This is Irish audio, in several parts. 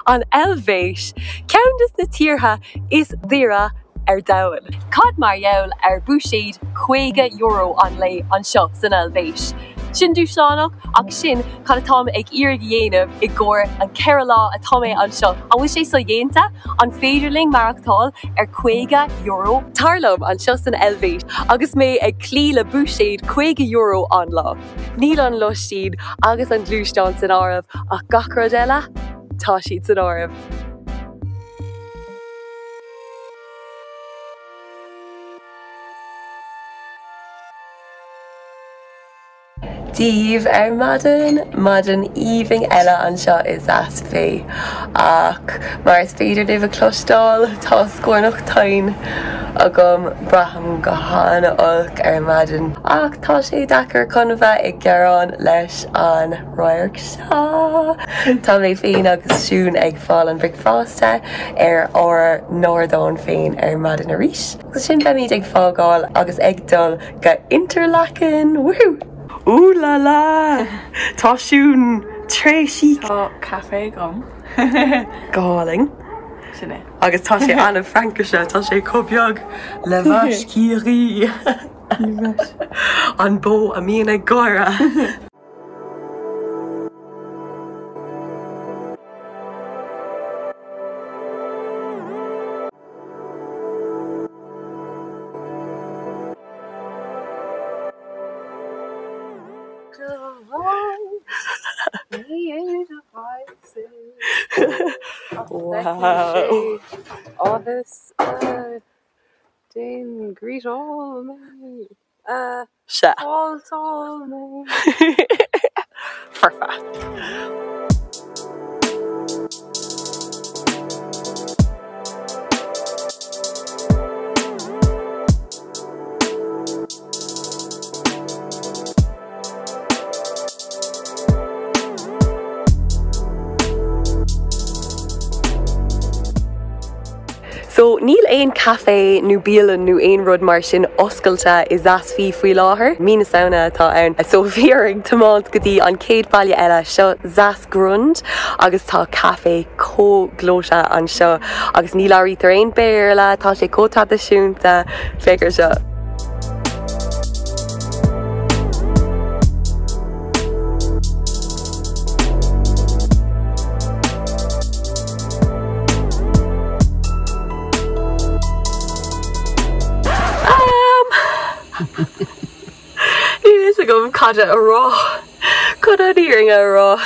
an Eilvéis. Ceann na tíortha is dhíreach daoire. Cad mar gheall bhúséad €50 an lei an seo san Eilvéis. Sin dúshlánach ach sin cad atá ag iarg dhéanamh I gcóir an ceithre lá atá mé an seo. An bhfuil sé so dhéanta an féidirling marachtáil €50. Tarlum an seo san Eilvéis agus mé ag clí le bhúséad €50 an lá. Níl an luistín agus an glúisteán san áireamh ach gacrad eile tá siad san áireamh. Díomh madraí íomhing eile an seo is saas-fee ach mar is féidir libh clostáil tá scuarnach tain agam braham go hána olc madraí ach tá sé dachar chun bheith ag gearán leis an roiirg seo. Tá mé féin agus siún ag fháil an bricfásta or nórdón féin madraí na rís. Sin bheith míad ag fágáil agus ag dul go interlacin. Woohoo! Ooh la la! Tá siún tre chic. Tá café gom. Gáling. Sinné. Agus tá sé anna Frankise, tá sé cóbeag le bhais círí. An bó a míon ag gáire. Wow. Áthas Dane greet all me. All me. Perfect. So níl éon café nó bíalan nó éon rud mar sin oscailte is saas-fee faoi láthair. Mína saona atá ann. So bhíorring tomáint go dtí an céad baile eile seo saas-grund agus tá café cóglóise an seo agus níl áirítar éon béir le tá sé cótradisiúnta féidir seo. Níl gom cada a rá, cad a díring a rá.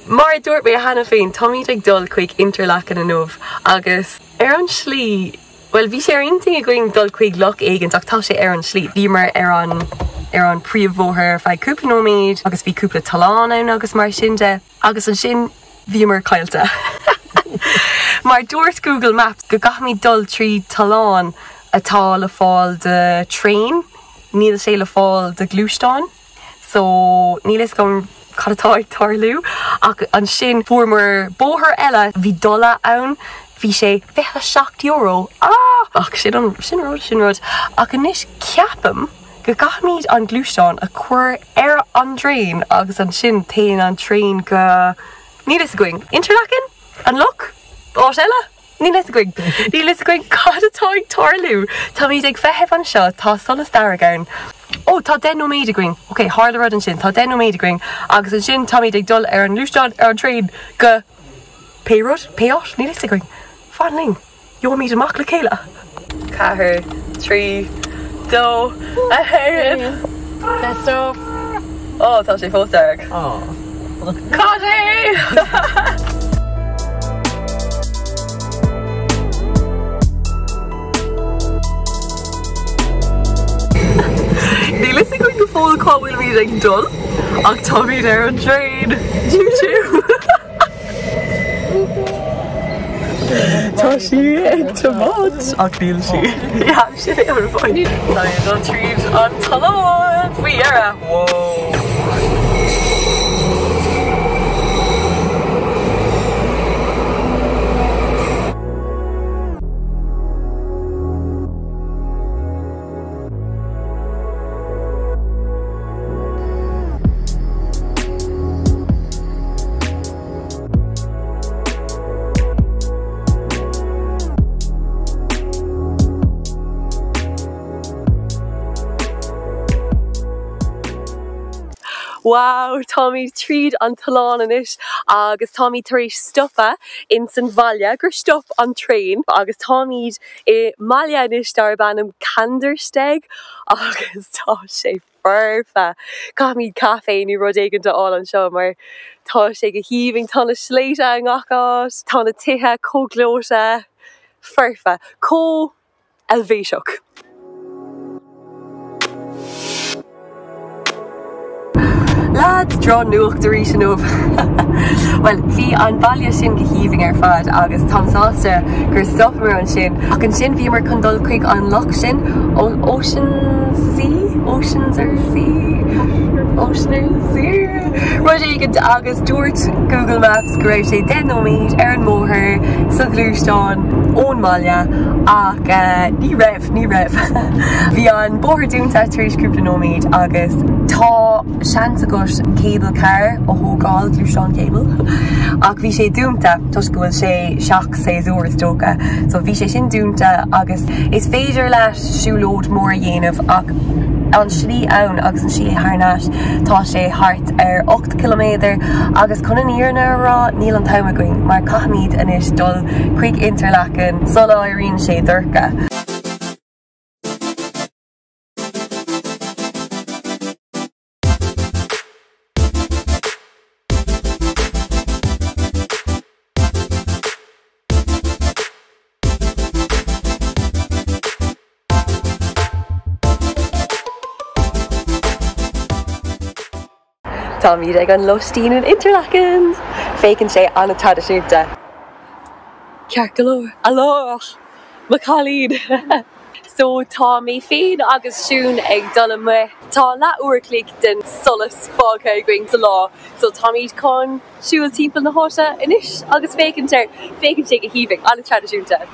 Mar dúirt mé hana féin, tá míad ag dul chuig interlacin an nómh agus an slí, well bhí sé ar inting a going dul chuig loch éigeant ach tá sé ar an slí. Bhí mar ar an príomhmhóthar feadh cúpla nóiméad agus bhí cúpla talán ann agus mar sin de agus an sin bhí mar caillte. Mar dúirt Google Maps go gach míad dul trí talán atá le fáil de train, níl sé le fáil de glúisteán, so níl is gom cadatá ag tarlú ach an sin fuair bóthar eile bhí dola ann, bhí sé €27. Ach sin rud ach anis ceapam go gach míad an glúisteán a chuir ar an drain agus an sin tain an train go níl is going interlacin an loch áit eile. Níl is going cadatá ag tarlú. Tá míad ag bheitheh an seo tá solas daragain. Ó tá den nó méid a going. Ok, hála rud an sin, tá den nó méid a going agus an sin tá míad ag dul ar an lúisteán ar an train go péród, péáis, níl is going. Fanling, jo míad amach le céile. 4, 3, 2, a héir. Best of. Ó, tá sé fóstarg. Cadé! Níl is going go fóil cáhfuil míad ag dul ach tá míad ar an train. Choo-choo! Tá sí ag tomáint ach níl sí. Ja, sin é ar bhain. Tá míad an tríd an talán faoi dhearra. Whoa! Wow, Tommy tríd an talán inis agus Tommy taréis stoppa in San Bhaile gur stop an train agus Tommy Malia inis dar bannam Candersteg agus tá sé ferfa. Cámid cafe ní rud éigeanta all an seo mar tá sé go híoming tána sléite an gachás, tána tithe cóglóise ferfa. Có Eilvéiseach. Lads, draw nuach de rís an Well, bhí an bailile sin go híoming ar fad agus tá sásta gur stoppa an sin ach an sin bhí mar chun dul chuig an loch sin Oceans or sea Rud éigent agus dúirt Google Maps go raibh sé dhéanamh ar an mórthir sa glúisteáin ón Maile ach ní raibh Bhí an bóthir dúnta tríos grúpa nóméid agus tá seans agat cable car ó thógáil glúisteáin cable ach bhí sé dúnta tus go bhfuil sé 6 uair tóca so bhí sé sin dúnta agus is féidir leis siúlód mór a dhéanamh ach an slí ann agus an sí tharnáis tá sé hart ar 8 km agus chun an íarna rá níl an time going mar caithníd inis dul chuig Interlaken sola áiríonn sé dúrcha. Tá míad ag an lostín in Interlaken. Fécinn sé anna tradiisiúnta. Ceart go leor. Aloch! Macálíd! So tá mé féin agus siún ag dul mu. Tá lá uairclic den solas fágtha going sa lá. So tá míad chun siúil timpeall na háite inis agus fécinn sé go híoming anna tradiisiúnta.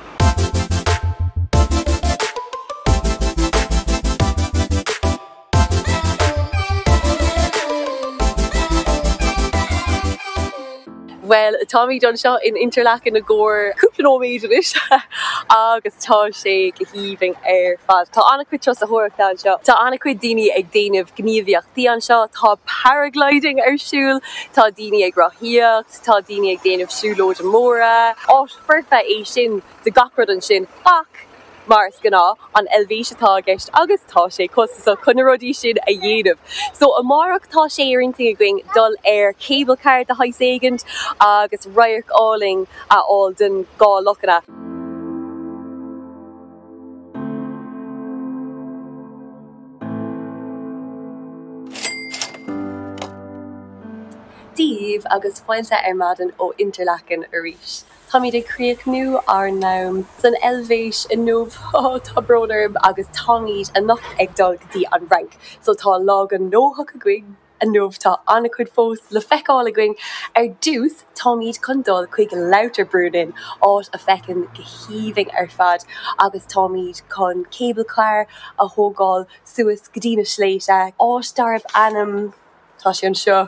Well, Tommy done seo in Interlaken a gore cúpla nóméid inis agus tá sé go híoming ar fad. Tá anna cuid tros a thuaireachta an seo. Tá anna cuid daoine ag déanamh gníomhaíochtaí an seo, tá paragliding ar siúl, tá daoine ag rathíocht, tá daoine ag déanamh siúlóid an móra. Áit ferfa é sin de gacrad an sin ach mars gná an Eilvéis atá gist agus tá sé costa chun rodí sin a dhéanamh. So a marach tá sé airintí a going dul ar cable car de hais éigent agus roiach álainn a all den gá lochanna. Díomh agus foiilte ar madan ó Interlaken a rís. Tá míad ag críoch nu ar nám san Eilvéis in nómh tá broderb agus tá míad a nach ag dul gotí an rank. So tá lag an nóthach a going a nómh tá anna cuid fós le feicáil a going ar dús tá míad chun dul chuig louter brúnin áit a fecinn go híoming ar fad agus tá míad chun cable car a thógáil suas go dtí na sléite áit darb anam tá sé an seo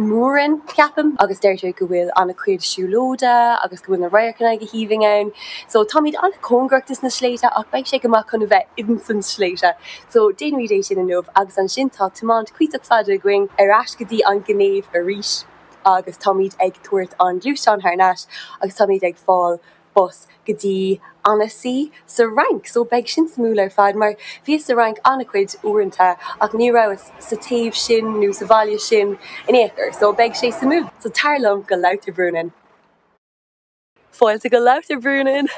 múrin ceapam agus deirtear go bhfuil anna cuid siúlóda agus go bhfuil na roiachna go híoming ann. So tá míad anna cóngraachtas na sléite ach beidh sé go amach chun bheith in san sléite. So déanamh é sin an nómh agus an sin tá tumáint cuiiteach fada a going ar ais go dtí an gnéomh a rís agus tá míad ag tuairt an glúisteáin tharnáis agus tá míad ag fáil bus go dtí anasí sa rank. So beag sin smúil ar fad mar bhí sa rank anna cuid uaireanta ach ní raibh sa taobh sin nó sa bhaile sin in éachar. So beag sé smúil. So tarlum go louter brúnin. Fáilte go louter brúnin.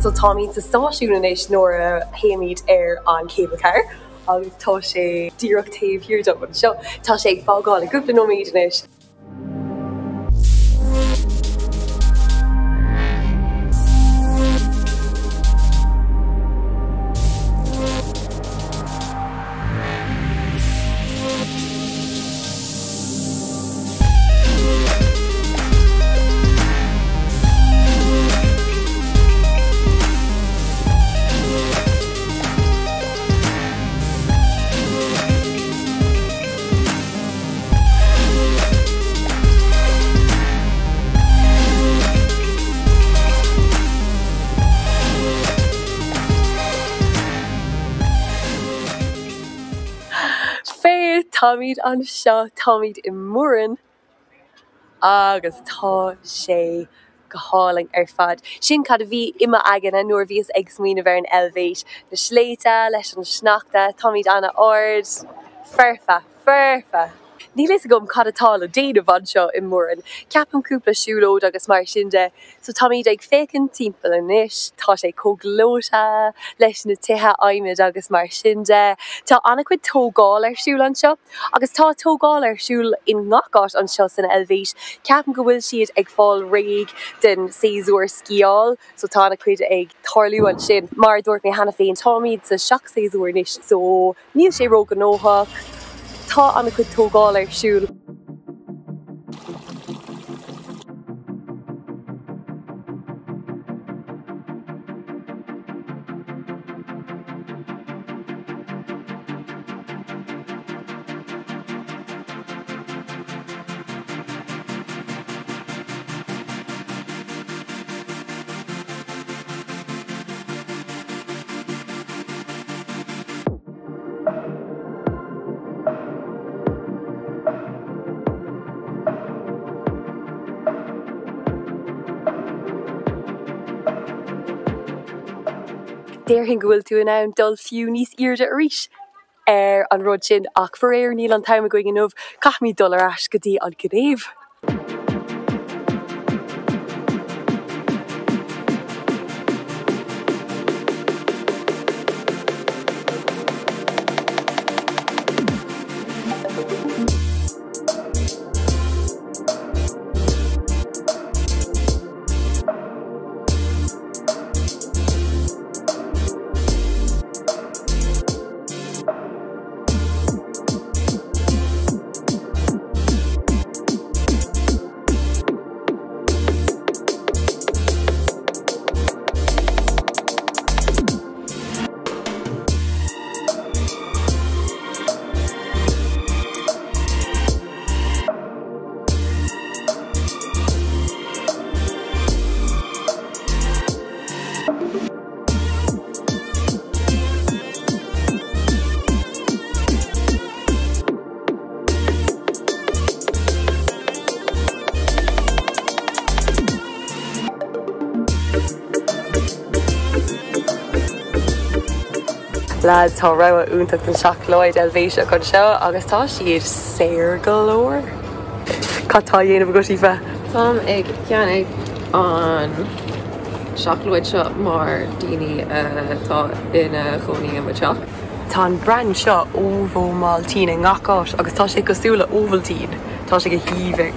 So tá míad sa stáisiún éis nóair a haimíad ar an cable car agus tá sé díreach taobh hiúr do seo tá sé ag fágáil a gúpla nóméid inis. Táimid an seo táimid I mórán agus tá sé go hálainn fad. Sin cad a bhí ima agan a nuair bhíos ag smaoine bhar an Eilvéis na sléite leis an sneachta táimid anna ord ferfa. Ní leis gom cadatáil a déanamh anseo I mórán. Ceapam cúpla siúlóid agus mar sin de, so táimid ag fécinn timpeall anois, tá sé cóglóta leis na tithe aimid agus mar sin de. Tá annachcuid tógáil ar siúl anseo, agus tá tógáil ar siúl in ngachát anseo san Eilvéis. Ceapam go bhfuil siad ag fáil réig den séasúr sciáil, so tá annachcuid ag tarlú an sin. Mar dúirt mé hena féin táimid sa seach séasúr níos, so níl sé róg an óthach. Tá annachcuid tógáil ar siúl. Déirhin go bhfuil tú in ann dul fiú níos iarde arís ar an rud sin ach for éir níl an táim a going inmh caithmí dul ar ais go dtí an gréibh. Lads, tá rah úntacht an seachlóid Eilvéis chun seo agus tá siad séir galóir. Catá dhéanamh go sí bheith. Tám ag ceannig an seachlóid seo mar daoine tá ina chonaí amach. Tá an brand seo óbhómáltíine ngachát agus tá sé cosúla óvaltín. Tá sé go híomhing.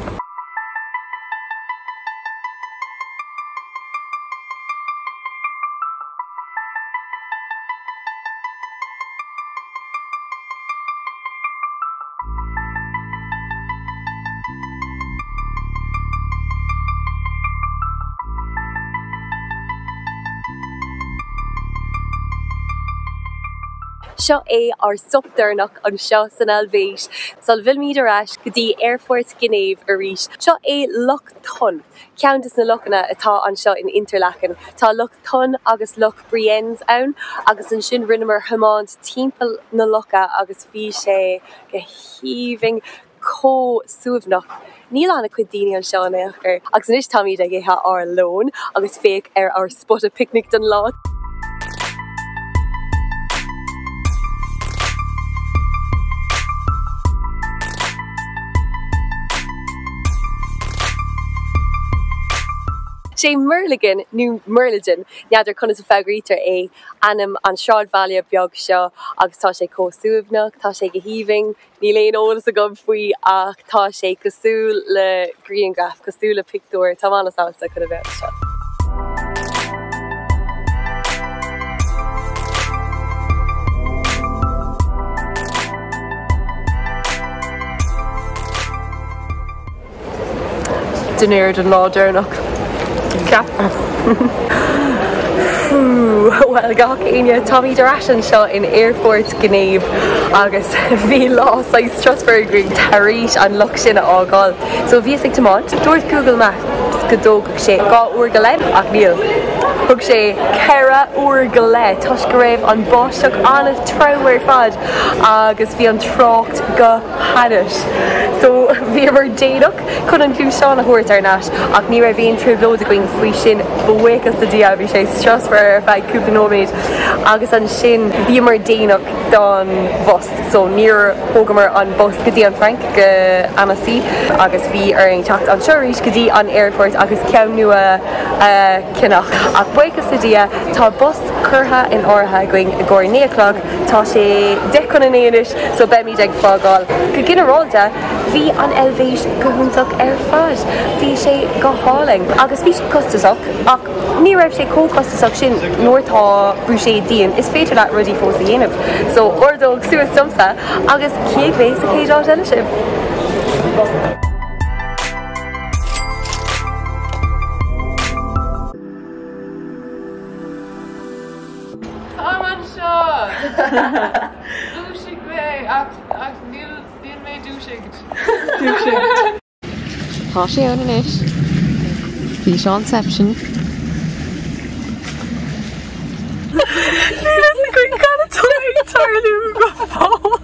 Seo é ar subtarnach an seo san Eilvéis. Sal bhfuil míad arás go dtí airport Gnéamh arís. Seo é Loch Ton. Ceantas na lochanna atá an seo in Interlaken. Tá Loch Ton agus Loch Brienz ann, agus an sin rinnemer hamáint timpeall na locha agus bhí sé go híomhing có-suamhnach. Níl anna cuid daoine an seo nachar, agus níos táimid ag éthe ar lón agus féic ar spot a picnic don lá. sé Merligan nó Merligan neadidir chuna sa fegrítar é anam an sráid bhaile beag seo agus tá sé cósúbnach, tá sé go híomhing, ní léon ólas a gom faoi ach tá sé cosúil le greengraph, cosúil le picúir, tá mána sásta chuna bheith seo. Dunéir den ládernach. Well gach aine Tommy Durashan seo in airport Gnéamh agus bhí lás ag Strasbourg taríis an loch sin ágáil. So bhí ag tomáint, dúirt Google Maps go dóg sé gá uair go leib ach níl. thug sé ceithre uair go le tuis go raibh an báisteach anna tromhar fad agus bhí an trácht go hadis. So bhí mar déadach chun an clúiseán a thuirt ar nas ach ní raibh bhíon trúblód a going faoi sin buhachas a dia bhí sé strasfar ar feadh cúpanóméid agus an sin bhí mar déanach don bus so níor thógamar an bus go dtí an Frank go Anasí agus bhí ar an teacht an seoirís go dtí an airport agus ceann nua cinnach ach buchas a dia tá bus curtha in ortha going a gcóir 9 o'clock tá sé 10 so be mí ag fágáil go ginearálta bhí an Eilvéis go húntaach ar fad bhí sé go háling agus bhí sé costasach ach ní raibh sé cócostasach sin nuair tá bhúséad díon is féidir leat rudí fós a dhéanamh so ordóg suas domsa agus Eilvéis a chéadá eile sib. Dúsigh mé ach níl mé dúsigh. Tá sé an inis. Bhí seanception. Nílas a chuig gan a tarlú go fáil.